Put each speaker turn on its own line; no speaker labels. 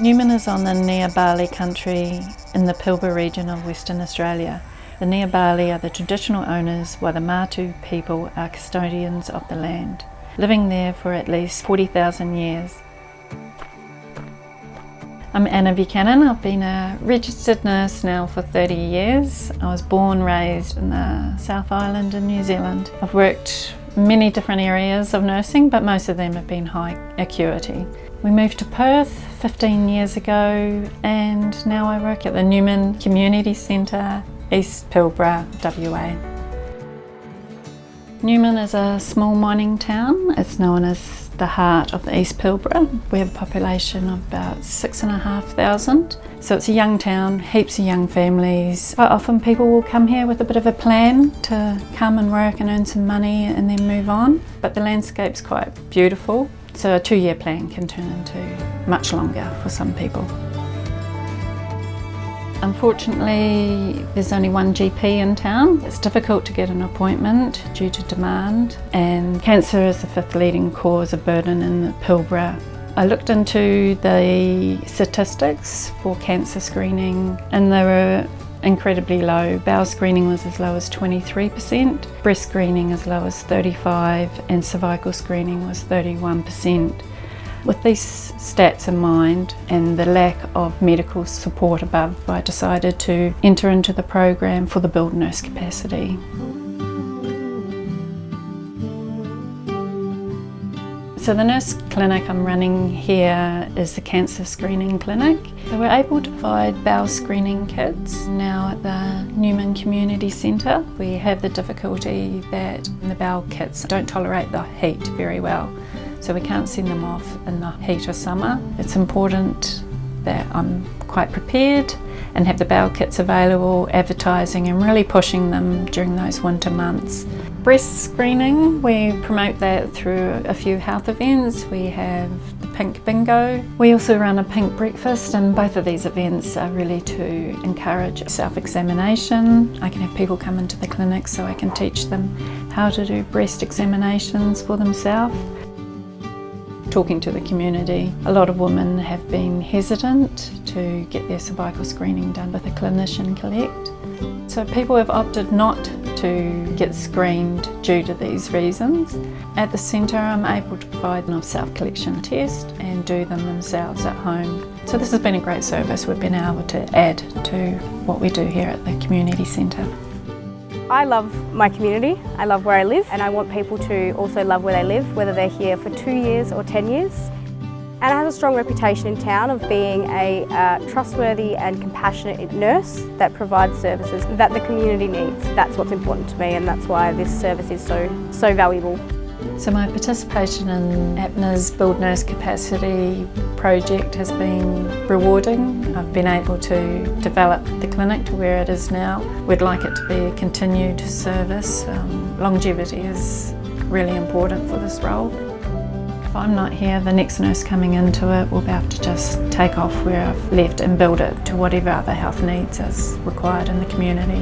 Newman is on the Bowel country in the Pilbara region of Western Australia. The Bowel are the traditional owners, while the Mātu people are custodians of the land, living there for at least 40,000 years. I'm Anna Buchanan. I've been a registered nurse now for 30 years. I was born, raised in the South Island in New Zealand. I've worked many different areas of nursing, but most of them have been high acuity. We moved to Perth 15 years ago, and now I work at the Newman Community Centre, East Pilbara, WA. Newman is a small mining town. It's known as the heart of the East Pilbara. We have a population of about 6,500. So it's a young town, heaps of young families. Quite often people will come here with a bit of a plan to come and work and earn some money and then move on. But the landscape's quite beautiful. So a 2-year plan can turn into much longer for some people. Unfortunately, there's only one GP in town. It's difficult to get an appointment due to demand, and cancer is the 5th leading cause of burden in the Pilbara. I looked into the statistics for cancer screening, and they were incredibly low. Bowel screening was as low as 23%, breast screening as low as 35%, and cervical screening was 31%. With these stats in mind and the lack of medical support above, I decided to enter into the program for the Build Nurse Capacity. So the nurse clinic I'm running here is the cancer screening clinic. So we're able to provide bowel screening kits now at the Newman Community Centre. We have the difficulty that the bowel kits don't tolerate the heat very well, so we can't send them off in the heat of summer. It's important that I'm quite prepared and have the bowel kits available, advertising and really pushing them during those winter months. Breast screening, we promote that through a few health events. We have the Pink Bingo. We also run a Pink Breakfast, and both of these events are really to encourage self-examination. I can have people come into the clinic so I can teach them how to do breast examinations for themselves. Talking to the community, a lot of women have been hesitant to get their cervical screening done with a clinician collect. So people have opted not to get screened due to these reasons. At the centre I'm able to provide a self-collection test and do them themselves at home. So this has been a great service we've been able to add to what we do here at the community centre.
I love my community, I love where I live, and I want people to also love where they live, whether they're here for 2 years or 10 years. And it has a strong reputation in town of being a trustworthy and compassionate nurse that provides services that the community needs. That's what's important to me, and that's why this service is so valuable.
So my participation in APNA's Build Nurse Capacity project has been rewarding. I've been able to develop the clinic to where it is now. We'd like it to be a continued service. Longevity is really important for this role. If I'm not here, the next nurse coming into it will be able to just take off where I've left and build it to whatever other health needs is required in the community.